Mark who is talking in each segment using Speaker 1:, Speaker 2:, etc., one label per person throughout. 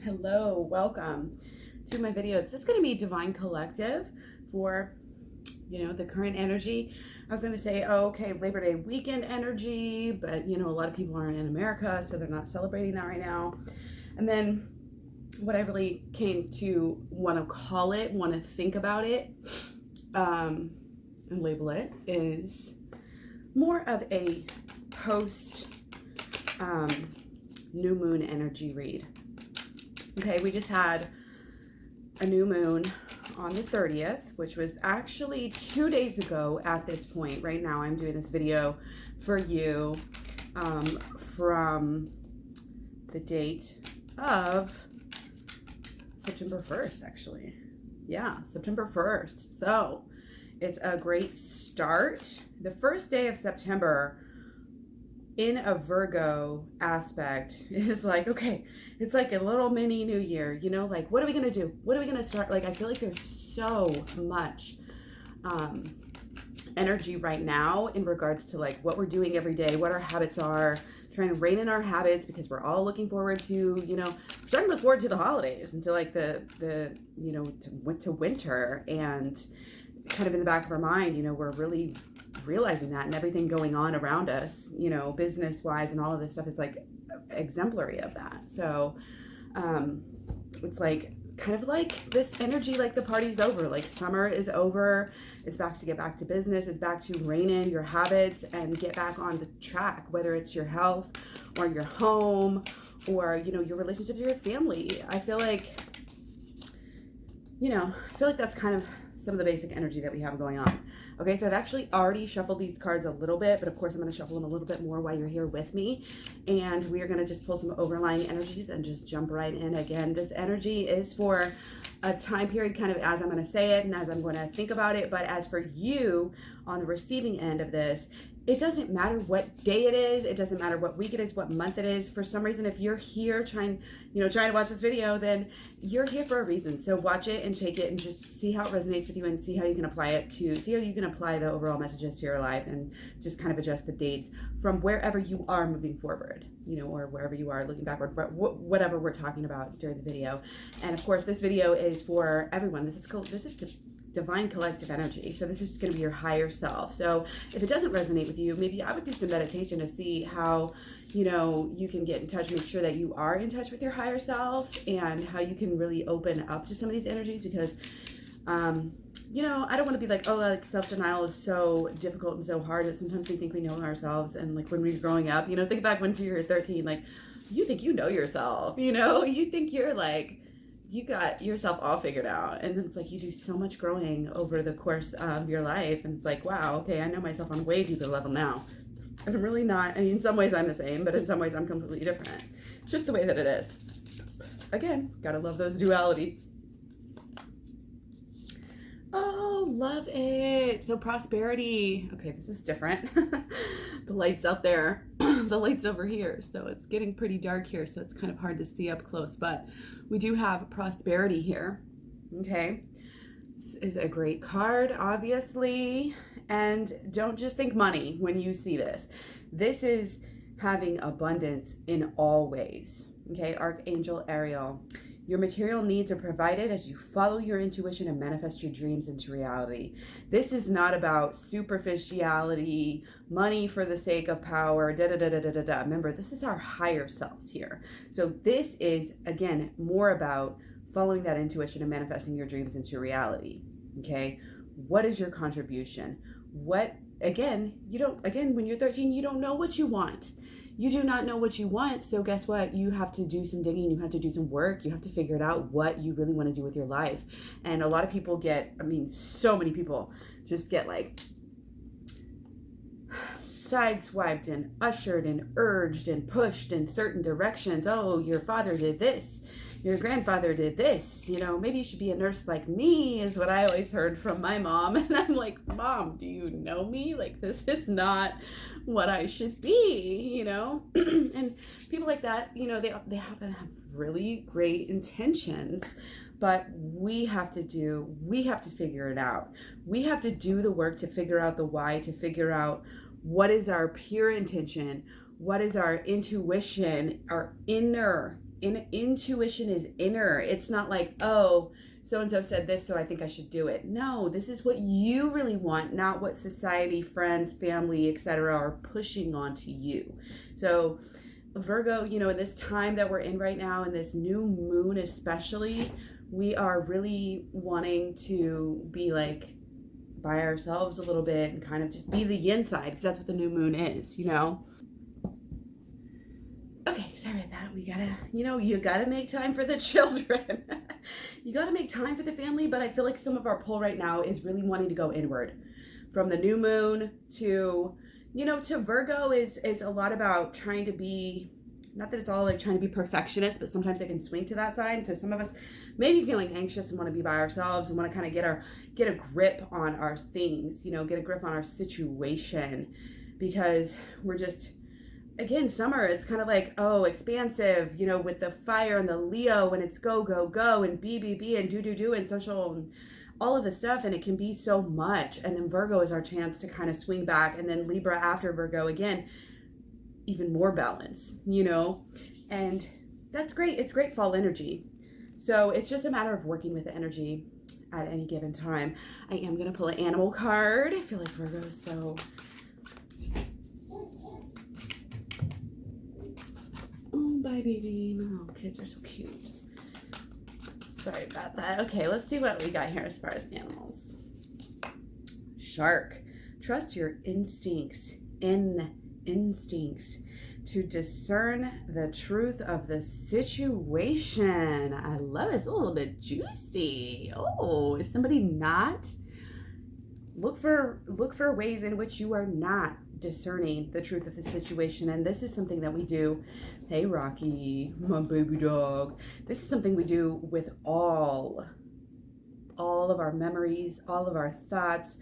Speaker 1: Hello, welcome to my video. This is going to be Divine Collective for, the current energy. I was going to say, Labor Day weekend energy, but, a lot of people aren't in America, so they're not celebrating that right now. And then what I really came to want to think about it, and label it, is more of a post new moon energy read. Okay, we just had a new moon on the 30th, which was actually 2 days ago at this point. Right now I'm doing this video for you from the date of September 1st, actually. Yeah, September 1st. So it's a great start. The first day of September in a Virgo aspect is like, okay, it's like a little mini new year, like, what are we going to do? What are we going to start? Like, I feel like there's so much energy right now in regards to like what we're doing every day, what our habits are, trying to rein in our habits, because we're all looking forward to, starting to look forward to the holidays and to like the to winter, and kind of in the back of our mind, we're really realizing that, and everything going on around us, business wise and all of this stuff is like exemplary of that. So it's like kind of like this energy, like the party's over, like summer is over, it's back to get back to business, it's back to rein in your habits and get back on the track, whether it's your health or your home or your relationships with your family. I feel like that's kind of some of the basic energy that we have going on. Okay, so I've actually already shuffled these cards a little bit, but of course I'm going to shuffle them a little bit more while you're here with me. And we are going to just pull some overlying energies and just jump right in. Again, this energy is for a time period, kind of as I'm going to say it and as I'm going to think about it. But as for you on the receiving end of this, it doesn't matter what day it is. It doesn't matter what week it is, what month it is. For some reason, if you're here trying to watch this video, then you're here for a reason. So watch it and take it and just see how it resonates with you and see how you can apply the overall messages to your life, and just kind of adjust the dates from wherever you are moving forward, or wherever you are looking backward, but whatever we're talking about during the video. And of course, this video is for everyone. This is Divine Collective energy. So this is going to be your higher self. So if it doesn't resonate with you, maybe I would do some meditation to see how, you can get in touch, make sure that you are in touch with your higher self, and how you can really open up to some of these energies, because, I don't want to be like, self-denial is so difficult and so hard that sometimes we think we know ourselves. And like when we were growing up, think back when you were 13, like you think you know yourself, you think you're like, you got yourself all figured out, and then it's like you do so much growing over the course of your life, and it's like, wow, okay, I know myself on a way deeper level now, and I'm really not. I mean, in some ways I'm the same, but in some ways I'm completely different. It's just the way that it is. Again, gotta love those dualities. Oh, love it. So prosperity. Okay, this is different. The light's up there, the light's over here, so it's getting pretty dark here, so it's kind of hard to see up close, but we do have prosperity here. Okay, this is a great card, obviously, and don't just think money when you see this. This is having abundance in all ways. Okay, Archangel Ariel. Your material needs are provided as you follow your intuition and manifest your dreams into reality. This is not about superficiality, money for the sake of power, da-da-da-da-da-da. Remember, this is our higher selves here. So this is, again, more about following that intuition and manifesting your dreams into reality. Okay? What is your contribution? When you're 13, you don't know what you want. You do not know what you want, so guess what? You have to do some digging, you have to do some work, you have to figure it out what you really want to do with your life. And a lot of people so many people just get like sideswiped and ushered and urged and pushed in certain directions. Oh, your father did this. Your grandfather did this, maybe you should be a nurse like me, is what I always heard from my mom. And I'm like, Mom, do you know me? Like, this is not what I should be, And people like that, they happen to have really great intentions, but we have to figure it out. We have to do the work to figure out the why, to figure out what is our pure intention, what is our intuition, our inner Intuition is inner. It's not like, oh, so-and-so said this, so I think I should do it. No, this is what you really want, not what society, friends, family, etc. are pushing onto you. So Virgo, you know, in this time that we're in right now, in this new moon especially, we are really wanting to be like by ourselves a little bit and kind of just be the inside, because that's what the new moon is, you know? Okay, sorry about that. We gotta, you gotta make time for the children. You gotta make time for the family, but I feel like some of our pull right now is really wanting to go inward. From the new moon to, to Virgo is a lot about trying to be, not that it's all like trying to be perfectionist, but sometimes it can swing to that side. So some of us may be feeling anxious and want to be by ourselves and want to kind of get a grip on our things, get a grip on our situation, because we're just, again, summer, it's kind of like, oh, expansive, with the fire and the Leo, and it's go, go, go, and be, and do, and social, and all of the stuff, and it can be so much. And then Virgo is our chance to kind of swing back, and then Libra after Virgo, again, even more balance, and that's great. It's great fall energy. So it's just a matter of working with the energy at any given time. I am going to pull an animal card. I feel like Virgo is so... Oh, bye, baby. Oh, kids are so cute. Sorry about that. Okay, let's see what we got here as far as animals. Shark. Trust your instincts to discern the truth of the situation. I love it. It's a little bit juicy. Oh, is somebody not? Look for ways in which you are not discerning the truth of the situation. And this is something that we do. Hey, Rocky, my baby dog. This is something we do with all of our memories, all of our thoughts.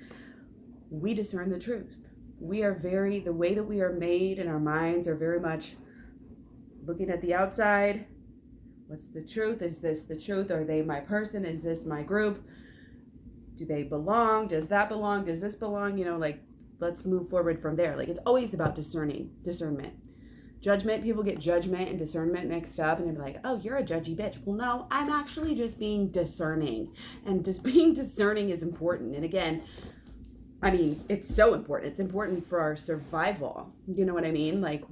Speaker 1: We discern the truth. We are the way that we are made in our minds are very much looking at the outside. What's the truth? Is this the truth? Are they my person? Is this my group? Do they belong? Does that belong? Does this belong? Let's move forward from there. It's always about discernment. Judgment, people get judgment and discernment mixed up, and they're like, oh, you're a judgy bitch. Well, no, I'm actually just being discerning. And just being discerning is important. And again, it's so important. It's important for our survival. You know what I mean? If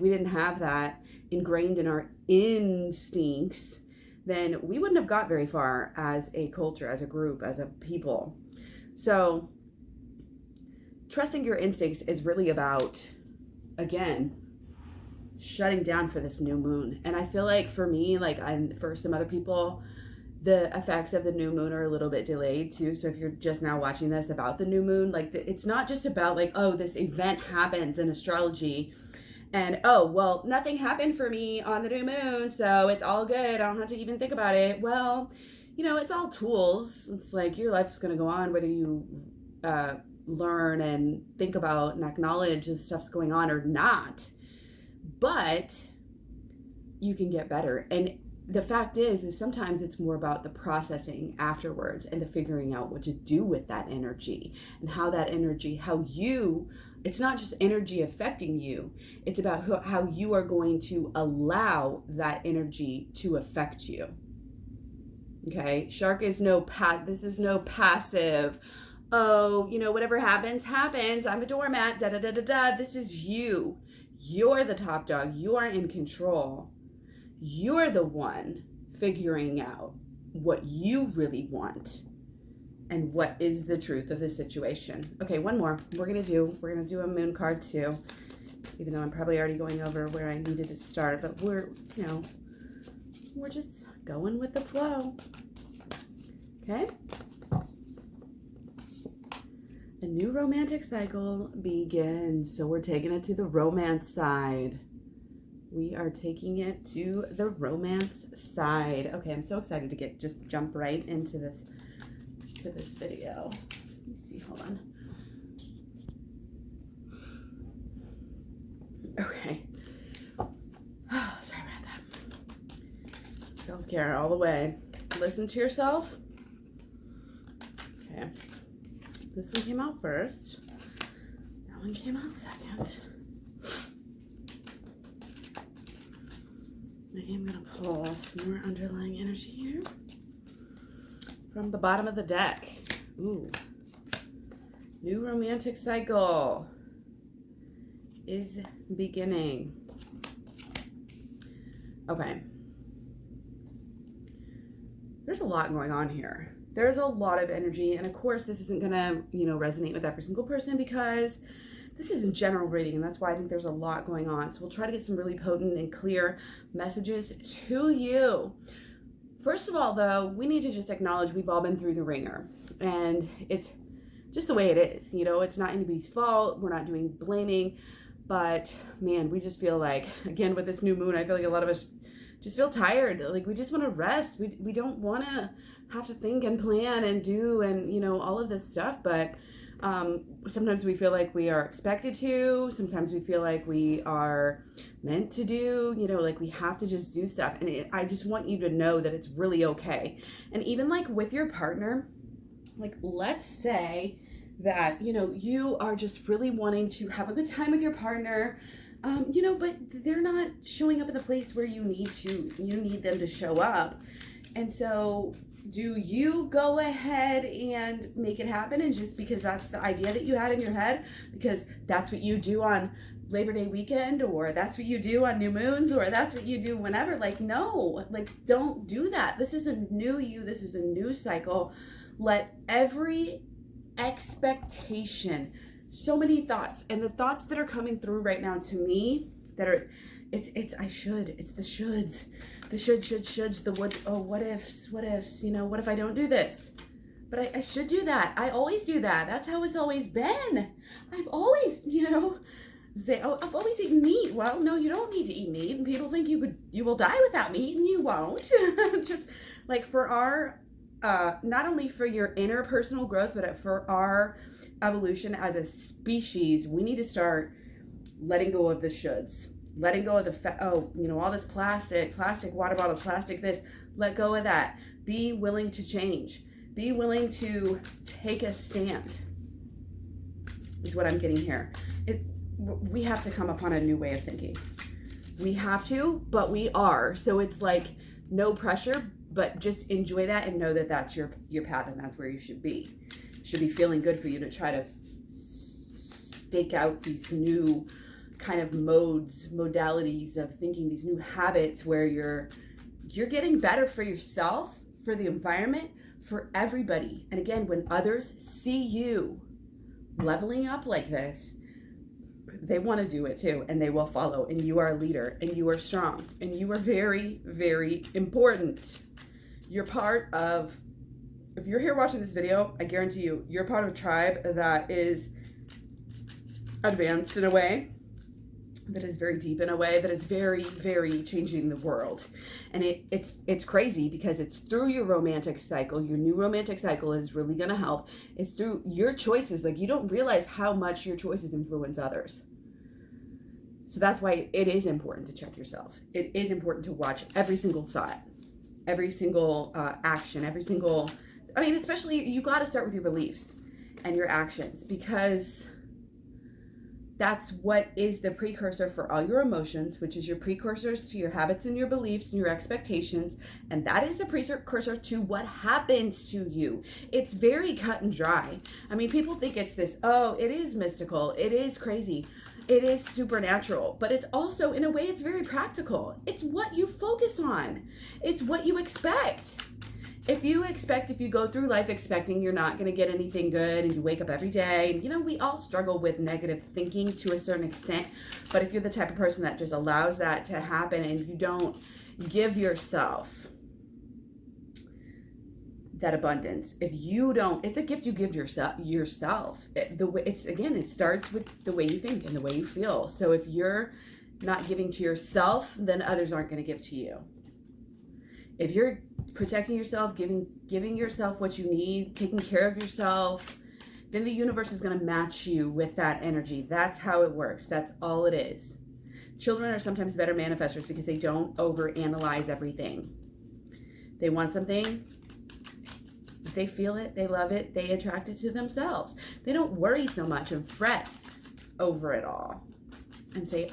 Speaker 1: we didn't have that ingrained in our instincts, then we wouldn't have got very far as a culture, as a group, as a people. So trusting your instincts is really about, again, shutting down for this new moon. And I feel like for me, and for some other people, the effects of the new moon are a little bit delayed too. So if you're just now watching this about the new moon, it's not just about oh, this event happens in astrology and oh, well, nothing happened for me on the new moon, so it's all good. I don't have to even think about it. Well, it's all tools. It's your life's going to go on whether you learn and think about and acknowledge the stuff's going on or not. But you can get better. And the fact is sometimes it's more about the processing afterwards and the figuring out what to do with that energy and how that energy, it's not just energy affecting you, it's about how you are going to allow that energy to affect you. Okay? Shark is this is no passive, oh, whatever happens, I'm a doormat, da-da-da-da-da. This is you. You're the top dog. You are in control. You're the one figuring out what you really want and what is the truth of the situation. Okay, one more. We're gonna do a moon card too, even though I'm probably already going over where I needed to start, but we're just going with the flow. Okay? A new romantic cycle begins. So we're taking it to the romance side. We are taking it to the romance side. Okay, I'm so excited to just jump right into this video. Let me see, hold on. Okay. Oh, sorry about that. Self-care all the way. Listen to yourself. Okay. This one came out first. That one came out second. I am going to pull some more underlying energy here from the bottom of the deck. Ooh. New romantic cycle is beginning. Okay. There's a lot going on here. There's a lot of energy, and of course this isn't gonna, resonate with every single person because this is a general reading, and that's why I think there's a lot going on. So we'll try to get some really potent and clear messages to you. First of all, though, we need to just acknowledge we've all been through the ringer, and it's just the way it is. It's not anybody's fault. We're not doing blaming, but man, we just feel like, again, with this new moon, I feel like a lot of us just feel tired. Like we just want to rest. We don't want to have to think and plan and do and, all of this stuff, but sometimes we feel like we are expected to. Sometimes we feel like we are meant to do, like we have to just do stuff. And I just want you to know that it's really okay. And even like with your partner, like let's say that, you are just really wanting to have a good time with your partner, but they're not showing up in the place where you need them to show up. And so do you go ahead and make it happen? And just because that's the idea that you had in your head, because that's what you do on Labor Day weekend, or that's what you do on new moons, or that's what you do whenever, like, no, like, don't do that. This is a new you. This is a new cycle. Let every expectation, so many thoughts, and the thoughts that are coming through right now to me that are, it's the shoulds, the shoulds, the what ifs, what if I don't do this? But I should do that. I always do that. That's how it's always been. I've always, say, oh, I've always eaten meat. Well, no, you don't need to eat meat. And people think you will die without meat, and you won't. Just like for our, not only for your interpersonal growth, but for our evolution as a species, we need to start letting go of the shoulds. Letting go of all this plastic water bottles, plastic this, let go of that. Be willing to change. Be willing to take a stand, is what I'm getting here. We have to come upon a new way of thinking. We have to, but we are. So it's like no pressure, but just enjoy that and know that that's your path and that's where you should be. It should be feeling good for you to try to stake out these new kind of modalities of thinking, these new habits where you're getting better for yourself, for the environment, for everybody. And again, when others see you leveling up like this, they want to do it too, and they will follow, and you are a leader, and you are strong, and you are very, very important. You're part of, if you're here watching this video, I guarantee you're part of a tribe that is advanced in a way, that is very deep in a way, that is very, very changing the world. And it's crazy because it's through your romantic cycle. Your new romantic cycle is really going to help. It's through your choices. Like, you don't realize how much your choices influence others. So that's why it is important to check yourself. It is important to watch every single thought, every single action, especially you got to start with your beliefs and your actions, because that's what is the precursor for all your emotions, which is your precursors to your habits and your beliefs and your expectations. And that is a precursor to what happens to you. It's very cut and dry. I mean, people think it's this, it is mystical. It is crazy. It is supernatural, but it's also, in a way, it's very practical. It's what you focus on. It's what you expect. If you go through life expecting you're not going to get anything good, and you wake up every day, and we all struggle with negative thinking to a certain extent, but if you're the type of person that just allows that to happen and you don't give yourself that abundance, it's a gift you give yourself. It starts with the way you think and the way you feel. So if you're not giving to yourself, then others aren't going to give to you. If you're protecting yourself, giving yourself what you need, taking care of yourself, then the universe is going to match you with that energy. That's how it works. That's all it is. Children are sometimes better manifestors because they don't overanalyze everything. They want something, they feel it, they love it, they attract it to themselves. They don't worry so much and fret over it all and say,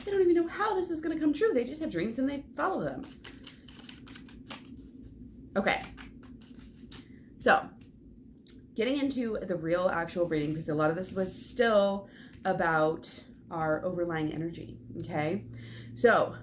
Speaker 1: They don't even know how this is going to come true. They just have dreams and they follow them. Okay. So, getting into the real actual reading, because a lot of this was still about our overlying energy, okay? So,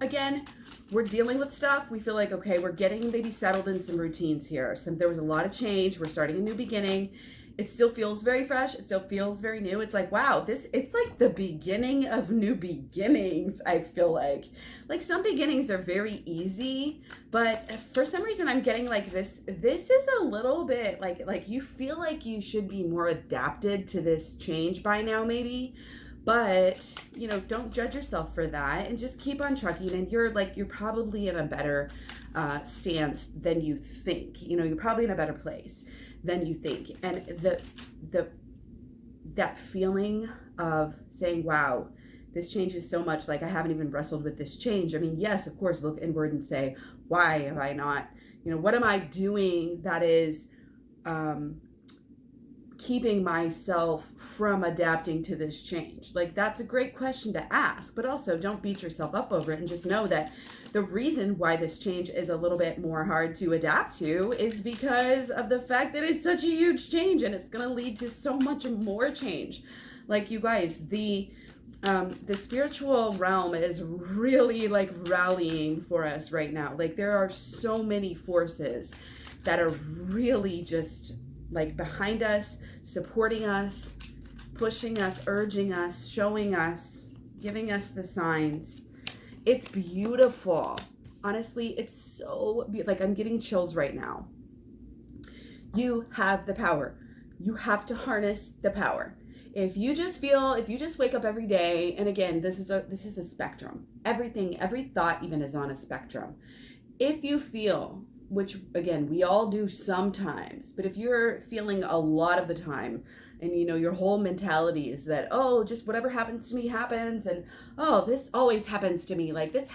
Speaker 1: again, we're dealing with stuff. We feel like, okay, we're getting maybe settled in some routines here. There was a lot of change. We're starting a new beginning. It still feels very fresh. It still feels very new. It's like, wow, it's like the beginning of new beginnings, I feel like. Like some beginnings are very easy, but for some reason I'm getting like this is a little bit like you feel like you should be more adapted to this change by now maybe. But, don't judge yourself for that and just keep on trucking. And you're probably in a better stance than you think. You're probably in a better place than you think. And that feeling of saying, wow, this changes so much. Like I haven't even wrestled with this change. I mean, yes, of course, look inward and say, why have I not, what am I doing that is, keeping myself from adapting to this change? Like that's a great question to ask, but also don't beat yourself up over it and just know that the reason why this change is a little bit more hard to adapt to is because of the fact that it's such a huge change and it's going to lead to so much more change. Like you guys, the spiritual realm is really like rallying for us right now. Like there are so many forces that are really just like behind us, supporting us, pushing us, urging us, showing us, giving us the signs. It's beautiful. Honestly, it's so like I'm getting chills right now. You have the power. You have to harness the power. If you just wake up every day, and again, this is a spectrum. Everything, every thought even is on a spectrum. If you feel, which again, we all do sometimes, but if you're feeling a lot of the time and your whole mentality is that, oh, just whatever happens to me happens, and oh, this always happens to me, like this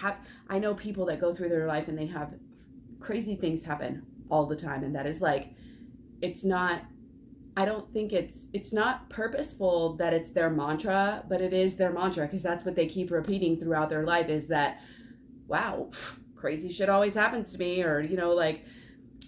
Speaker 1: I know people that go through their life and they have crazy things happen all the time, and that is like, I don't think it's not purposeful that it's their mantra, but it is their mantra because that's what they keep repeating throughout their life is that, wow, crazy shit always happens to me, or like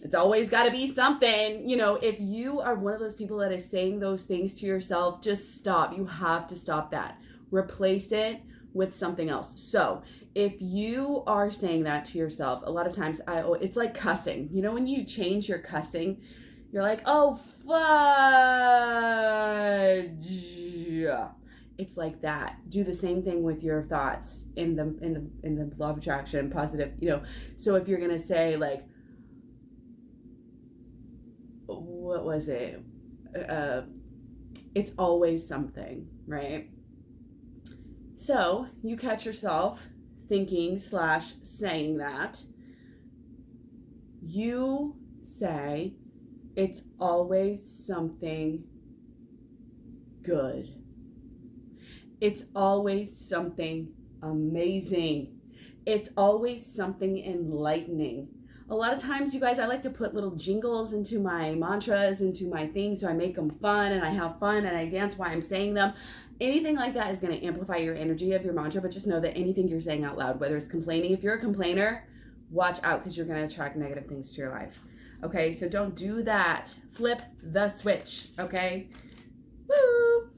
Speaker 1: it's always got to be something. If you are one of those people that is saying those things to yourself, just stop. You have to stop that. Replace it with something else. So if you are saying that to yourself, a lot of times it's like cussing. When you change your cussing, you're like, oh fudge. It's like that. Do the same thing with your thoughts in the law of attraction, positive, So if you're gonna say like, what was it? It's always something, right? So you catch yourself thinking / saying that. You say, it's always something good. It's always something amazing. It's always something enlightening. A lot of times, you guys, I like to put little jingles into my mantras, into my things, so I make them fun and I have fun and I dance while I'm saying them. Anything like that is going to amplify your energy of your mantra, but just know that anything you're saying out loud, whether it's complaining, if you're a complainer, watch out because you're going to attract negative things to your life. Okay, so don't do that. Flip the switch, okay? Woo!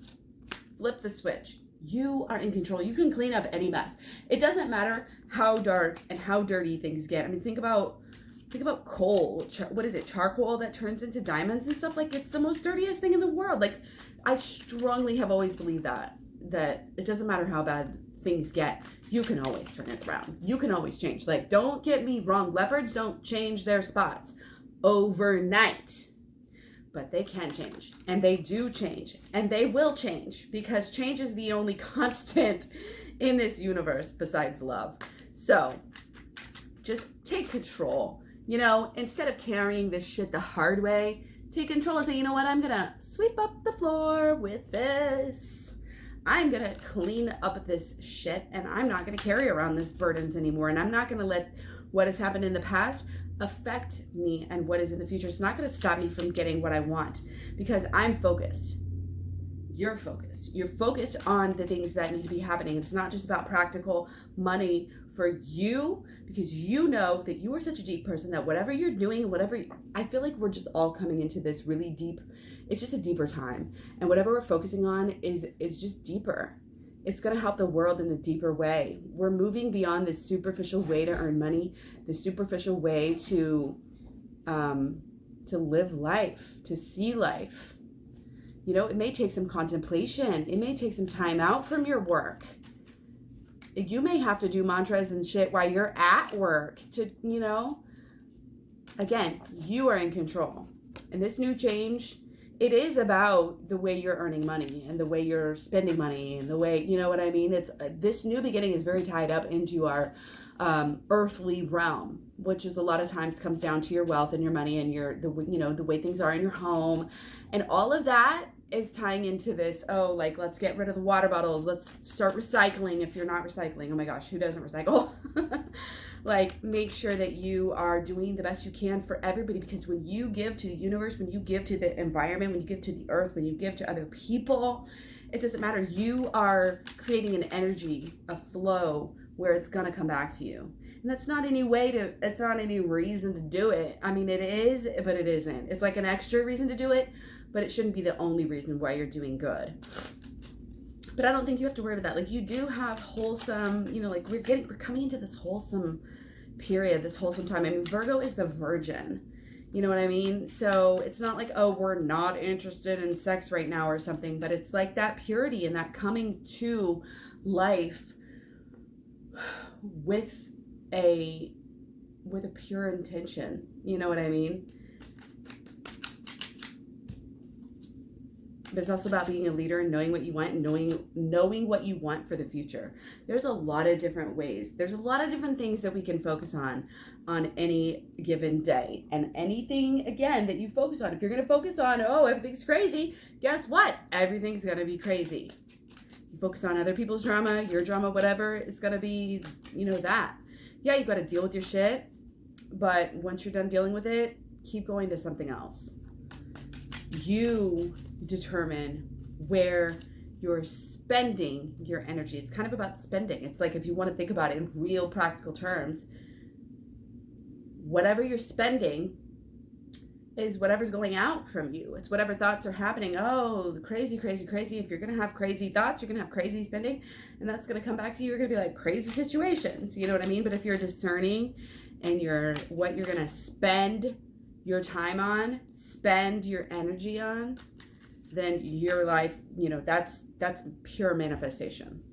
Speaker 1: Flip the switch. You are in control. You can clean up any mess. It doesn't matter how dark and how dirty things get. I mean, think about coal. What is it? Charcoal that turns into diamonds and stuff. Like, it's the most dirtiest thing in the world. Like, I strongly have always believed that it doesn't matter how bad things get. You can always turn it around. You can always change. Like, don't get me wrong. Leopards don't change their spots overnight. But they can change, and they do change, and they will change because change is the only constant in this universe besides love. So just take control, instead of carrying this shit the hard way, take control and say, you know what, I'm going to sweep up the floor with this. I'm going to clean up this shit, and I'm not going to carry around these burdens anymore, and I'm not going to let what has happened in the past affect me and what is in the future. It's not going to stop me from getting what I want because I'm focused. you're focused. You're focused on the things that need to be happening. It's not just about practical money for you, because you know that you are such a deep person that whatever you're doing, I feel like we're just all coming into this really deep, it's just a deeper time. And whatever we're focusing on is just deeper. It's going to help the world in a deeper way. We're moving beyond this superficial way to earn money, the superficial way to live life, to see life. You know, it may take some contemplation. It may take some time out from your work. You may have to do mantras and shit while you're at work to, you know, again, you are in control. And this new change, it is about the way you're earning money and the way you're spending money and the way, you know what I mean? It's this new beginning is very tied up into our earthly realm, which is a lot of times comes down to your wealth and your money and the way things are in your home, and all of that is tying into this. Oh, like, let's get rid of the water bottles. Let's start recycling. If you're not recycling, oh my gosh, who doesn't recycle? Like, make sure that you are doing the best you can for everybody, because when you give to the universe, when you give to the environment, when you give to the earth, when you give to other people, it doesn't matter. You are creating an energy, a flow where it's going to come back to you. And that's not it's not any reason to do it. I mean, it is, but it isn't. It's like an extra reason to do it, but it shouldn't be the only reason why you're doing good. But I don't think you have to worry about that. Like, you do have wholesome, you know, like we're coming into this wholesome period, this wholesome time. I mean, Virgo is the virgin. You know what I mean? So it's not like, oh, we're not interested in sex right now or something, but it's like that purity and that coming to life with a pure intention. You know what I mean? But it's also about being a leader and knowing what you want and knowing what you want for the future. There's a lot of different ways. There's a lot of different things that we can focus on any given day. And anything, again, that you focus on. If you're going to focus on, oh, everything's crazy, guess what? Everything's going to be crazy. You focus on other people's drama, your drama, whatever, it's going to be, you know, that. Yeah, you got to deal with your shit. But once you're done dealing with it, keep going to something else. You determine where you're spending your energy. It's kind of about spending. It's like, if you want to think about it in real practical terms, whatever you're spending is whatever's going out from you. It's whatever thoughts are happening. Oh, crazy, crazy, crazy. If you're going to have crazy thoughts, you're going to have crazy spending, and that's going to come back to you. You're going to be like crazy situations. You know what I mean? But if you're discerning and what you're going to spend your time on, spend your energy on, then your life, you know, that's pure manifestation.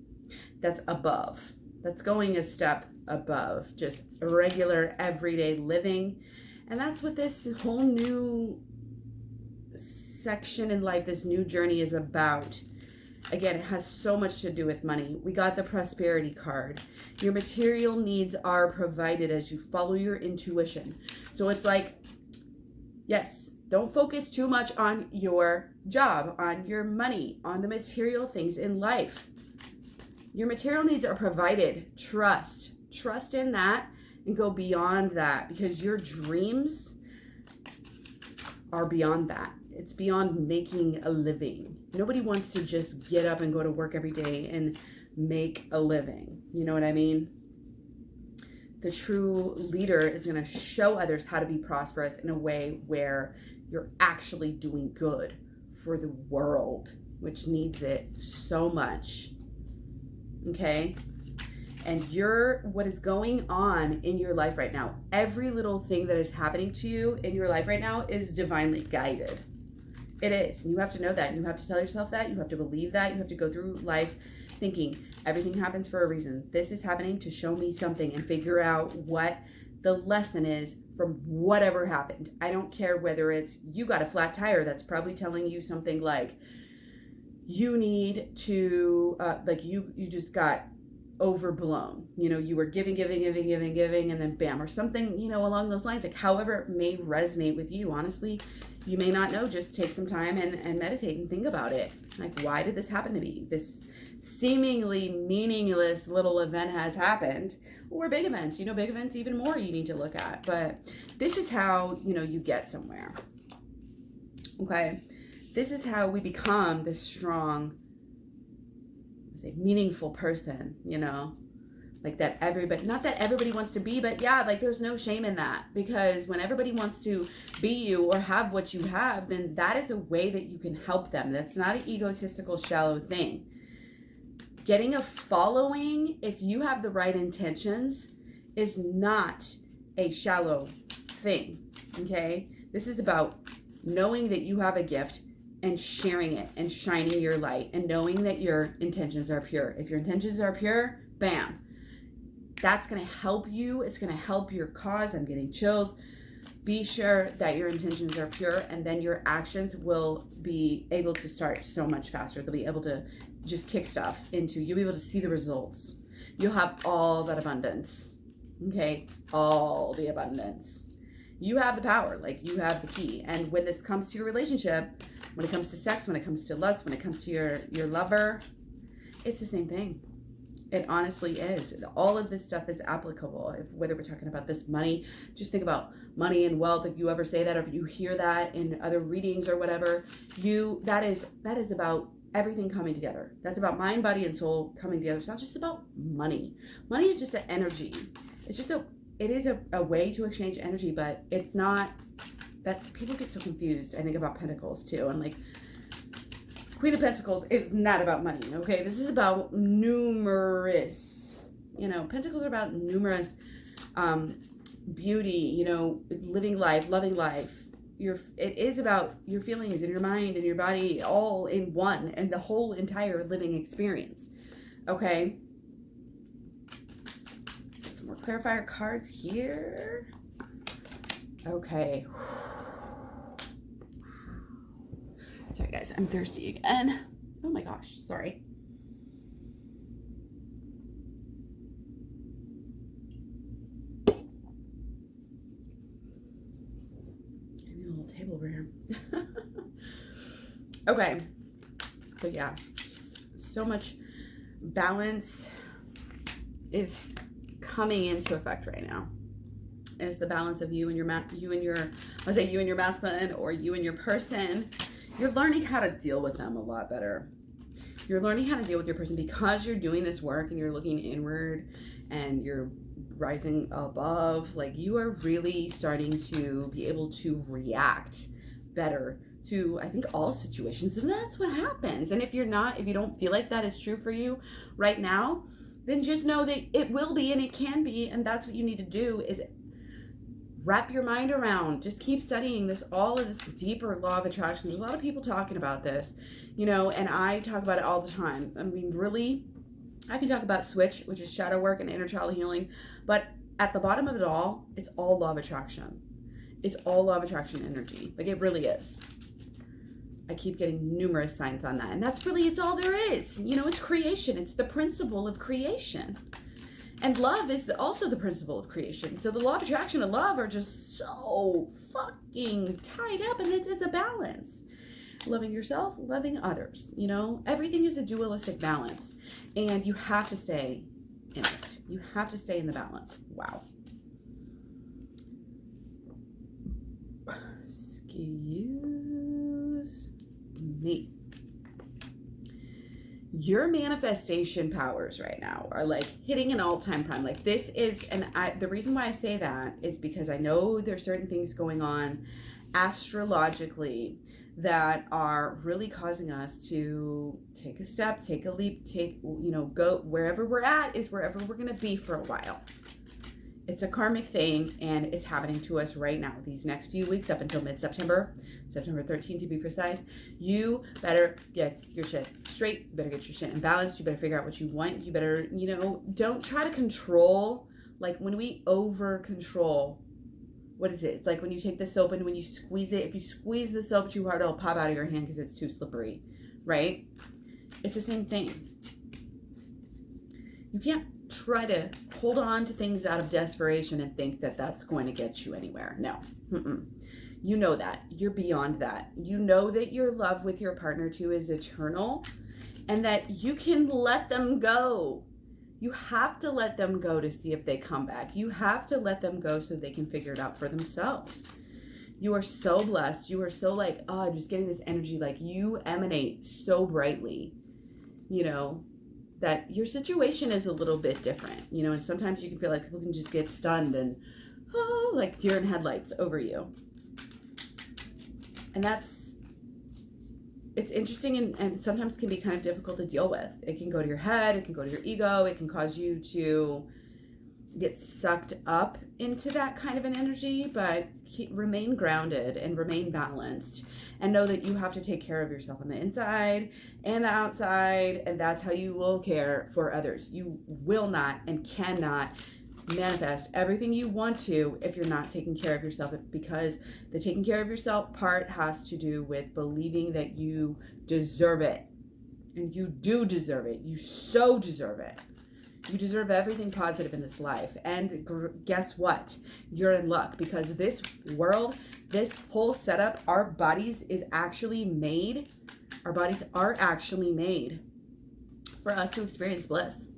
Speaker 1: That's above. That's going a step above just regular everyday living. And that's what this whole new section in life, this new journey is about. Again, it has so much to do with money. We got the prosperity card. Your material needs are provided as you follow your intuition. So it's like, yes, don't focus too much on your job, on your money, on the material things in life. Your material needs are provided. Trust in that and go beyond that, because your dreams are beyond that. It's beyond making a living. Nobody wants to just get up and go to work every day and make a living. You know what I mean? The true leader is going to show others how to be prosperous in a way where you're actually doing good for the world, which needs it so much. Okay? And what is going on in your life right now, every little thing that is happening to you in your life right now is divinely guided. It is. And you have to know that. And you have to tell yourself that. You have to believe that. You have to go through life thinking everything happens for a reason. This is happening to show me something, and figure out what the lesson is from whatever happened. I don't care whether it's you got a flat tire that's probably telling you something like you need to, you just got overblown. You know, you were giving, and then bam, or something, you know, along those lines. Like, however it may resonate with you, honestly, you may not know. Just take some time and meditate and think about it. Like, why did this happen to me? This seemingly meaningless little event has happened, or big events, you know, big events even more you need to look at. But this is how, you know, you get somewhere. Okay. this is how we become this strong, meaningful person, you know, like that everybody, not that everybody wants to be, but yeah, like there's no shame in that, because when everybody wants to be you or have what you have, then that is a way that you can help them. That's not an egotistical, shallow thing. Getting a following, if you have the right intentions, is not a shallow thing, okay? This is about knowing that you have a gift and sharing it and shining your light and knowing that your intentions are pure. If your intentions are pure, bam. That's going to help you. It's going to help your cause. I'm getting chills. Be sure that your intentions are pure, and then your actions will be able to start so much faster. They'll be able to just kick stuff into, you'll be able to see the results. You'll have all that abundance, okay? All the abundance. You have the power, like you have the key. And when this comes to your relationship, when it comes to sex, when it comes to lust, when it comes to your lover, it's the same thing. It honestly is. All of this stuff is applicable. Whether we're talking about this money, just think about money and wealth. If you ever say that, or if you hear that in other readings or whatever, that is about everything coming together. That's about mind, body, and soul coming together. It's not just about money. Money is just an energy. It is a way to exchange energy, but it's not that. People get so confused, I think, about pentacles too. And like, Queen of Pentacles is not about money, okay? This is about numerous, you know, Pentacles are about numerous beauty, you know, living life, loving life. It is about your feelings and your mind and your body all in one, and the whole entire living experience, okay? Some more clarifier cards here. Okay. Sorry guys, I'm thirsty again. Oh my gosh, sorry. I need a little table over here. Okay, so yeah, just so much balance is coming into effect right now. Is the balance of you and your masculine, or you and your person. You're learning how to deal with them a lot better. You're learning how to deal with your person because you're doing this work and you're looking inward and you're rising above. Like, you are really starting to be able to react better to, I think, all situations. And that's what happens. And if you don't feel like that is true for you right now, then just know that it will be and it can be. And that's what you need to do, is wrap your mind around. Just keep studying all of this deeper law of attraction. There's a lot of people talking about this, you know, and I talk about it all the time. I mean, really, I can talk about SWICH, which is shadow work and inner child healing, but at the bottom of it all, it's all law of attraction. It's all law of attraction energy. Like, it really is. I keep getting numerous signs on that. And it's all there is. You know, it's creation. It's the principle of creation. And love is also the principle of creation. So the law of attraction and love are just so fucking tied up, and it's a balance. Loving yourself, loving others, you know? Everything is a dualistic balance, and you have to stay in it. You have to stay in the balance. Wow. Excuse me. Your manifestation powers right now are like hitting an all-time prime. Like, this is, and the reason why I say that is because I know there's certain things going on astrologically that are really causing us to take a step, take a leap, go wherever we're at is wherever we're going to be for a while. It's a karmic thing, and it's happening to us right now. These next few weeks up until mid-September, September 13th to be precise, you better get your shit straight. You better get your shit in balance. You better figure out what you want. You better, don't try to control. Like, when we over control, what is it? It's like when you take the soap and when you squeeze it, if you squeeze the soap too hard, it'll pop out of your hand because it's too slippery, right? It's the same thing. You can't try to hold on to things out of desperation and think that that's going to get you anywhere. No. You know that. You're beyond that. You know that your love with your partner too is eternal, and that you can let them go. You have to let them go to see if they come back. You have to let them go so they can figure it out for themselves. You are so blessed. You are so like, oh, I'm just getting this energy. Like you emanate so brightly, you know, that your situation is a little bit different, you know, and sometimes you can feel like people can just get stunned and, oh, like deer in headlights over you. And it's interesting and sometimes can be kind of difficult to deal with. It can go to your head, it can go to your ego, it can cause you to get sucked up into that kind of an energy, but remain grounded and remain balanced and know that you have to take care of yourself on the inside and the outside, and that's how you will care for others. You will not and cannot manifest everything you want to if you're not taking care of yourself, because the taking care of yourself part has to do with believing that you deserve it. And you do deserve it. You so deserve it. You deserve everything positive in this life. And guess what? You're in luck, because this world, this whole setup, our bodies are actually made for us to experience bliss.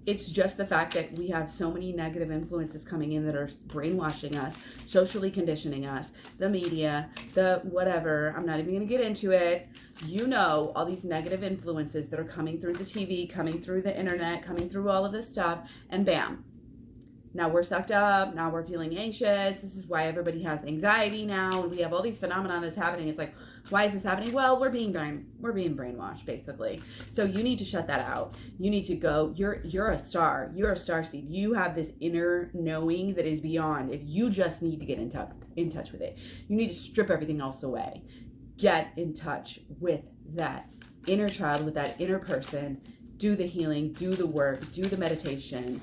Speaker 1: It's just the fact that we have so many negative influences coming in that are brainwashing us, socially conditioning us, the media, the whatever. I'm not even going to get into it. You know, all these negative influences that are coming through the TV, coming through the internet, coming through all of this stuff, and bam. Now we're sucked up. Now we're feeling anxious. This is why everybody has anxiety now. And we have all these phenomena that's happening. It's like, why is this happening? Well, we're being brainwashed, basically. So you need to shut that out. You need to go. You're a star. You're a starseed. You have this inner knowing that is beyond. If you just need to get in touch with it, you need to strip everything else away. Get in touch with that inner child, with that inner person. Do the healing. Do the work. Do the meditation.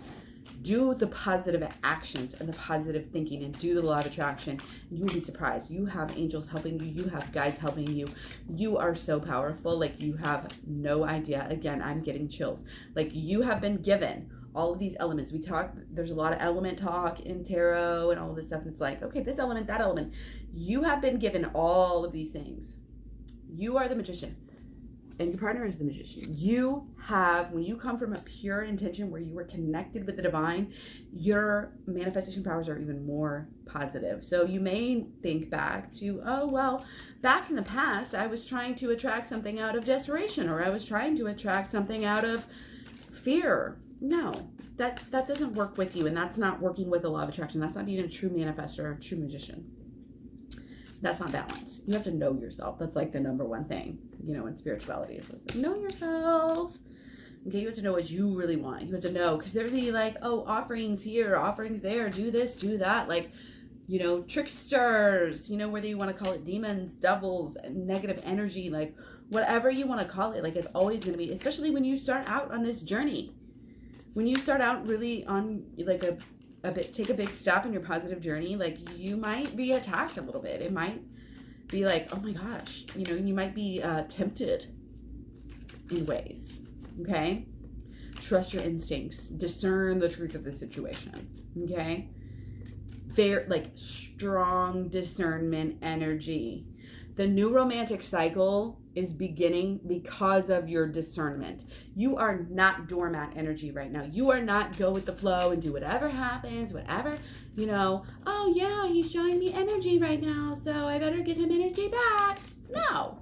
Speaker 1: Do the positive actions and the positive thinking, and do the law of attraction. You will be surprised. You have angels helping you. You have guides helping you. You are so powerful. Like you have no idea. Again, I'm getting chills. Like you have been given all of these elements. There's a lot of element talk in tarot and all of this stuff. And it's like, okay, this element, that element. You have been given all of these things. You are the magician. And your partner is the magician. When you come from a pure intention where you are connected with the divine, your manifestation powers are even more positive. So you may think back to, oh, well, back in the past, I was trying to attract something out of desperation, or I was trying to attract something out of fear. No, that doesn't work with you. And that's not working with the law of attraction. That's not being a true manifestor or a true magician. That's not balance. You have to know yourself. That's like the number one thing, you know, in spirituality. Is like, know yourself. Okay, you have to know what you really want. You have to know, because there'd be like, oh, offerings here, offerings there, do this, do that. Like, you know, tricksters, you know, whether you want to call it demons, devils, negative energy, like whatever you want to call it. Like it's always going to be, especially when you start out on this journey. When you start out really on like take a big step in your positive journey, like you might be attacked a little bit. It might be like, oh my gosh, you know, you might be tempted in ways. Okay, trust your instincts, discern the truth of the situation. Okay, like strong discernment energy. The new romantic cycle is beginning because of your discernment. You are not doormat energy right now. You are not go with the flow and do whatever happens, whatever, you know, oh yeah, he's showing me energy right now, so I better give him energy back. No.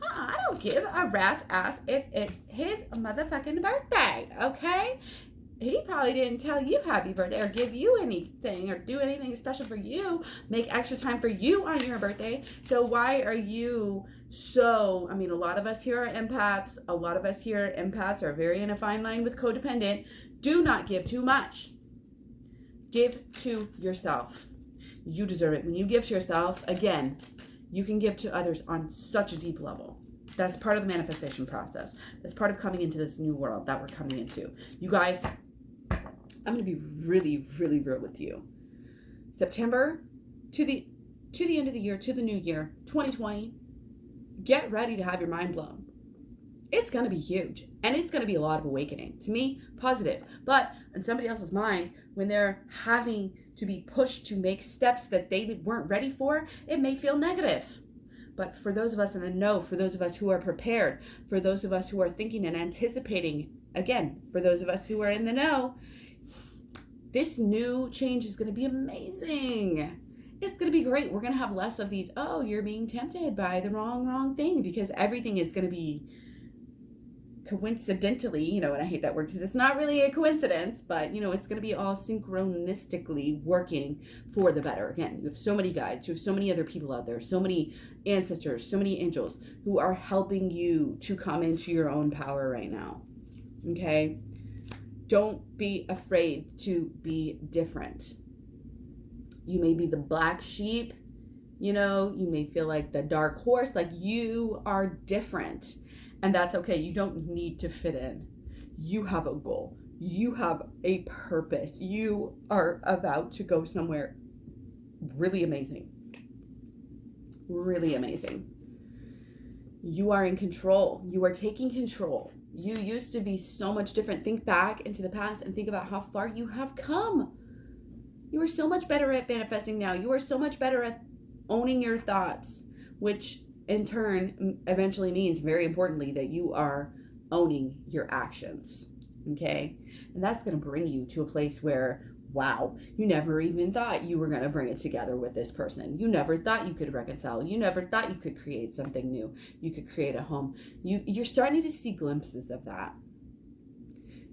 Speaker 1: I don't give a rat's ass if it's his motherfucking birthday, okay? He probably didn't tell you happy birthday or give you anything or do anything special for you, make extra time for you on your birthday. So why are you a lot of us here are empaths. A lot of us here empaths are very in a fine line with codependent. Do not give too much. Give to yourself. You deserve it. When you give to yourself, again, you can give to others on such a deep level. That's part of the manifestation process. That's part of coming into this new world that we're coming into. You guys, I'm going to be really, really real with you. September to the end of the year, to the new year, 2020, get ready to have your mind blown. It's going to be huge. And it's going to be a lot of awakening. To me, positive. But in somebody else's mind, when they're having to be pushed to make steps that they weren't ready for, it may feel negative. But for those of us in the know, for those of us who are prepared, for those of us who are thinking and anticipating, again, for those of us who are in the know, this new change is going to be amazing. it's going to be great. We're going to have less of these, oh, you're being tempted by the wrong thing, because everything is going to be coincidentally, and I hate that word because it's not really a coincidence, but it's going to be all synchronistically working for the better. Again, you have so many guides, you have so many other people out there, so many ancestors, so many angels who are helping you to come into your own power right now. Okay? Don't be afraid to be different. You may be the black sheep, you may feel like the dark horse, like you are different. And that's okay. You don't need to fit in. You have a goal. You have a purpose. You are about to go somewhere really amazing. Really amazing. You are in control. You are taking control. You used to be so much different. Think back into the past and think about how far you have come. You are so much better at manifesting now. You are so much better at owning your thoughts, which in turn eventually means, very importantly, that you are owning your actions. Okay? And that's going to bring you to a place where, wow, you never even thought you were going to bring it together with this person. You never thought you could reconcile. You never thought you could create something new. You could create a home. You're starting to see glimpses of that.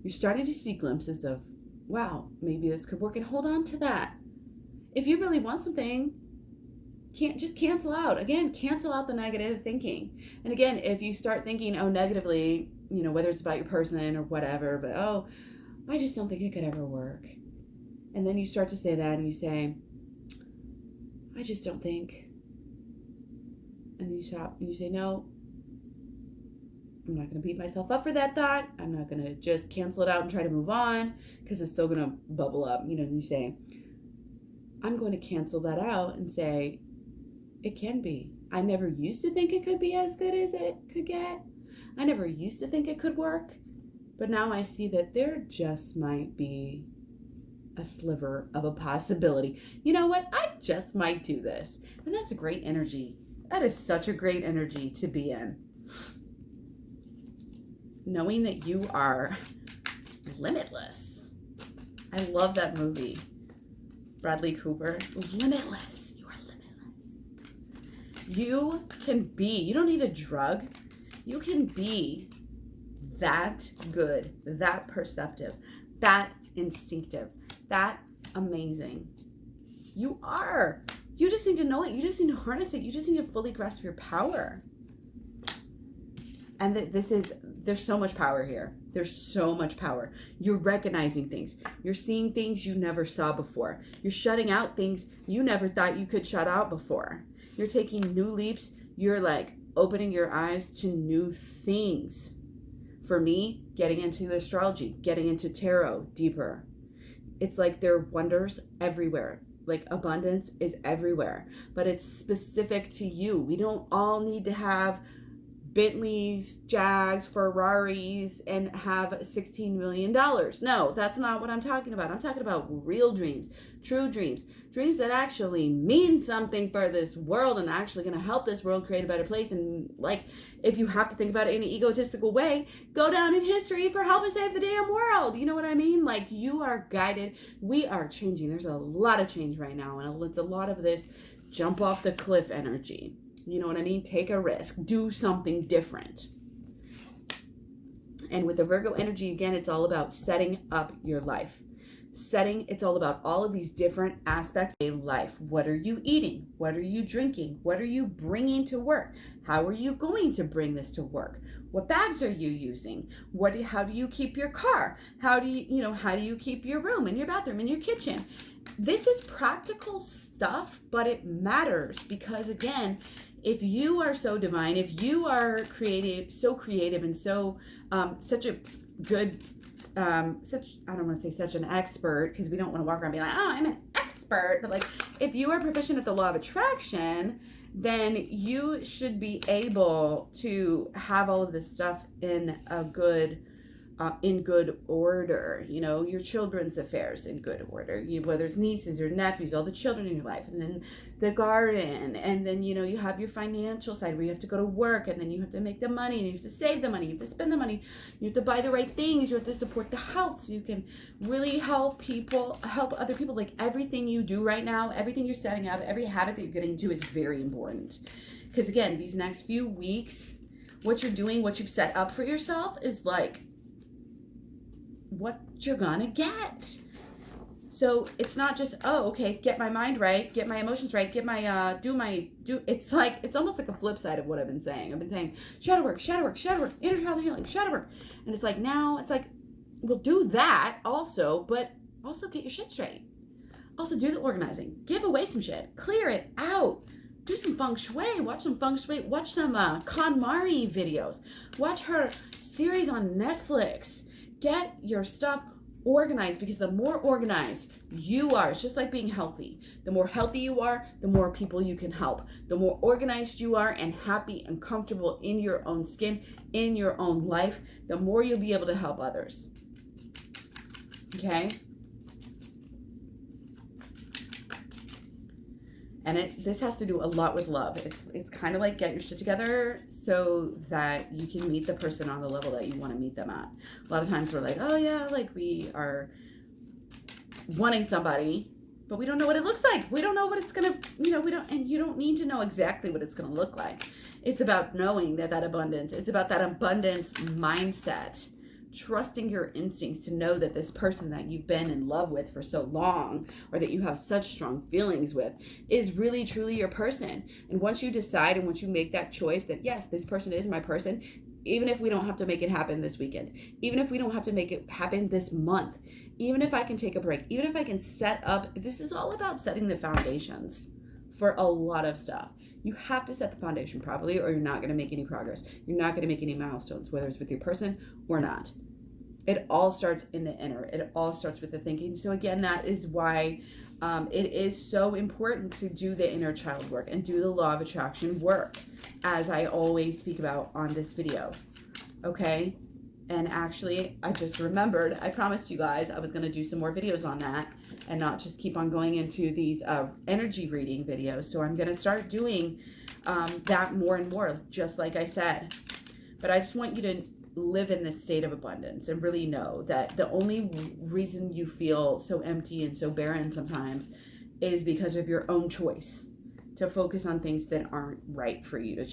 Speaker 1: You're starting to see glimpses of, wow, maybe this could work, and hold on to that. If you really want something, can't just cancel out. Again, cancel out the negative thinking. And again, if you start thinking, negatively, whether it's about your person or whatever, but, I just don't think it could ever work. And then you start to say that and you say, I just don't think. And then you stop and you say, no, I'm not going to beat myself up for that thought. I'm not going to just cancel it out and try to move on because it's still going to bubble up. And you say, I'm going to cancel that out and say, it can be. I never used to think it could be as good as it could get. I never used to think it could work. But now I see that there just might be a sliver of a possibility. You know what? I just might do this. And that's a great energy. That is such a great energy to be in. Knowing that you are limitless. I love that movie. Bradley Cooper. Limitless. You can be, you don't need a drug. You can be that good, that perceptive, that instinctive, that amazing. You are. You just need to know it. You just need to harness it. You just need to fully grasp your power. And there's so much power here. There's so much power. You're recognizing things. You're seeing things you never saw before. You're shutting out things you never thought you could shut out before. You're taking new leaps. You're like opening your eyes to new things. For me, getting into astrology, getting into tarot deeper. It's like there are wonders everywhere. Like abundance is everywhere, but it's specific to you. We don't all need to have Bentleys, Jags, Ferraris, and have $16 million. No, that's not what I'm talking about. I'm talking about real dreams, true dreams, dreams that actually mean something for this world and actually going to help this world create a better place. And like, if you have to think about it in an egotistical way, go down in history for helping save the damn world. You know what I mean? Like, you are guided. We are changing. There's a lot of change right now, and it's a lot of this jump off the cliff energy. You know what I mean? Take a risk. Do something different. And with the Virgo energy, again, it's all about setting up your life. It's all about all of these different aspects of life. What are you eating? What are you drinking? What are you bringing to work? How are you going to bring this to work? What bags are you using? How do you keep your car? How do you keep your room and your bathroom and your kitchen? This is practical stuff, but it matters because, again, if you are so divine, if you are creative and so such a good, I don't want to say such an expert because we don't want to walk around being like, oh, I'm an expert. But like, if you are proficient at the law of attraction, then you should be able to have all of this stuff in a good in good order, you know, your children's affairs in good order, whether it's nieces or nephews, all the children in your life, and then the garden, and then, you know, you have your financial side where you have to go to work, and then you have to make the money, and you have to save the money, you have to spend the money, you have to buy the right things, you have to support the health so you can really help other people. Like everything you do right now, everything you're setting up, every habit that you're getting into is very important. Because again, these next few weeks, what you're doing, what you've set up for yourself is like what you're gonna get. So it's not just, oh, okay, get my mind right, get my emotions right, get my it's like, it's almost like a flip side of what I've been saying. I've been saying shadow work, inner child healing, shadow work. And it's like, now it's like, well, do that also, but also get your shit straight. Also do the organizing, give away some shit, clear it out. Do some feng shui, watch some KonMari videos, watch her series on Netflix. Get your stuff organized, because the more organized you are, it's just like being healthy. The more healthy you are, the more people you can help. The more organized you are and happy and comfortable in your own skin, in your own life, the more you'll be able to help others. Okay? And this has to do a lot with love. It's kind of like get your shit together so that you can meet the person on the level that you want to meet them at. A lot of times we're like, oh yeah, like we are wanting somebody, but we don't know what it looks like. We don't know what it's gonna, you know, and you don't need to know exactly what it's gonna look like. It's about knowing that abundance. It's about that abundance mindset. Trusting your instincts to know that this person that you've been in love with for so long, or that you have such strong feelings with, is really truly your person. And once you decide and once you make that choice that yes, this person is my person, even if we don't have to make it happen this weekend, even if we don't have to make it happen this month, even if I can take a break, even if I can set up, this is all about setting the foundations for a lot of stuff. You have to set the foundation properly, or you're not going to make any progress. You're not going to make any milestones, whether it's with your person or not. It all starts in the inner. It all starts with the thinking. So again, that is why it is so important to do the inner child work and do the law of attraction work, as I always speak about on this video. Okay? And actually, I just remembered, I promised you guys I was going to do some more videos on that and not just keep on going into these energy reading videos. So I'm going to start doing that more and more, just like I said. But I just want you to live in this state of abundance and really know that the only reason you feel so empty and so barren sometimes is because of your own choice to focus on things that aren't right for you to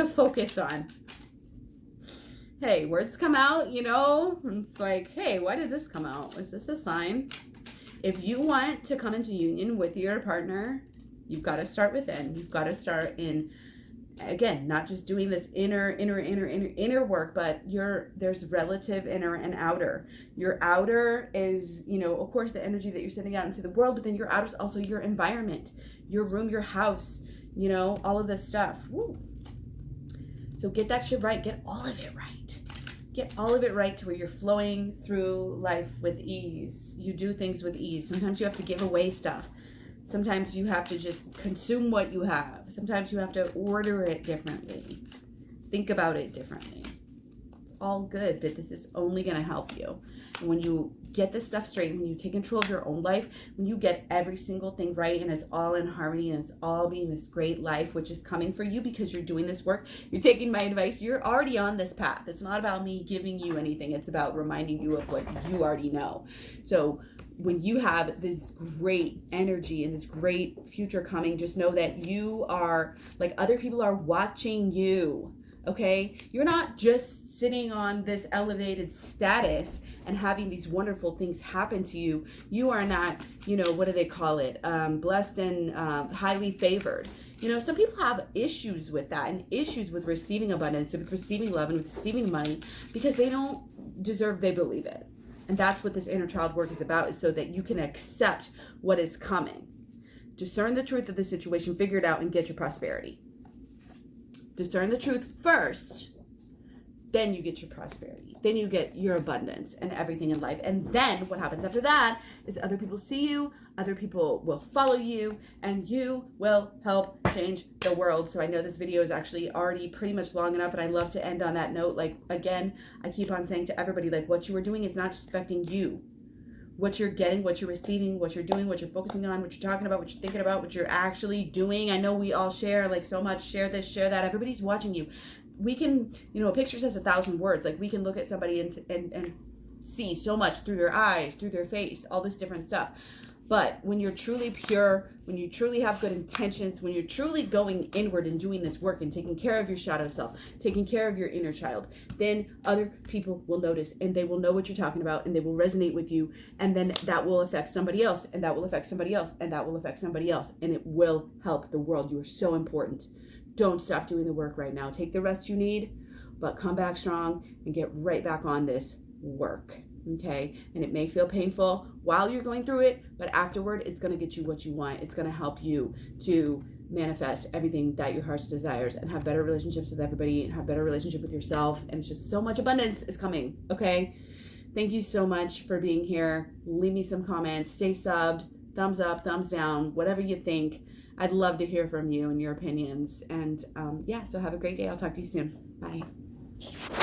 Speaker 1: focus on. Hey, words come out, you know, it's like, hey, why did this come out? Is this a sign? If you want to come into union with your partner, you've got to start within. You've got to start in, again, not just doing this inner work, but there's relative inner and outer. Your outer is, you know, of course, the energy that you're sending out into the world, but then your outer is also your environment, your room, your house, you know, all of this stuff. Woo. So get that shit right. Get all of it right. Get all of it right to where you're flowing through life with ease. You do things with ease. Sometimes you have to give away stuff. Sometimes you have to just consume what you have. Sometimes you have to order it differently. Think about it differently. It's all good, but this is only going to help you. And when you get this stuff straight, when you take control of your own life, when you get every single thing right and it's all in harmony and it's all being this great life, which is coming for you because you're doing this work, you're taking my advice, you're already on this path. It's not about me giving you anything. It's about reminding you of what you already know. So when you have this great energy and this great future coming, just know that you are, like, other people are watching you. Okay, you're not just sitting on this elevated status and having these wonderful things happen to you. You are not, you know, what do they call it? Blessed and highly favored. You know, some people have issues with that and issues with receiving abundance and with receiving love and with receiving money because they don't deserve, they believe it. And that's what this inner child work is about, is so that you can accept what is coming. Discern the truth of the situation, figure it out, and get your prosperity. Discern the truth first, then you get your prosperity. Then you get your abundance and everything in life. And then what happens after that is other people see you, other people will follow you, and you will help change the world. So I know this video is actually already pretty much long enough, and I love to end on that note. Like, again, I keep on saying to everybody, like, what you are doing is not just affecting you. What you're getting, what you're receiving, what you're doing, what you're focusing on, what you're talking about, what you're thinking about, what you're actually doing. I know we all share like so much, share this, share that. Everybody's watching you. We can, a picture says 1,000 words. Like, we can look at somebody and see so much through their eyes, through their face, all this different stuff. But when you're truly pure, when you truly have good intentions, when you're truly going inward and doing this work and taking care of your shadow self, taking care of your inner child, then other people will notice, and they will know what you're talking about, and they will resonate with you. And then that will affect somebody else, and that will affect somebody else, and that will affect somebody else. And it will help the world. You are so important. Don't stop doing the work right now. Take the rest you need, but come back strong and get right back on this work. Okay? And it may feel painful while you're going through it, but afterward, it's going to get you what you want. It's going to help you to manifest everything that your heart desires and have better relationships with everybody and have better relationship with yourself. And it's just so much abundance is coming. Okay? Thank you so much for being here. Leave me some comments. Stay subbed. Thumbs up, thumbs down, whatever you think. I'd love to hear from you and your opinions. And so have a great day. I'll talk to you soon. Bye.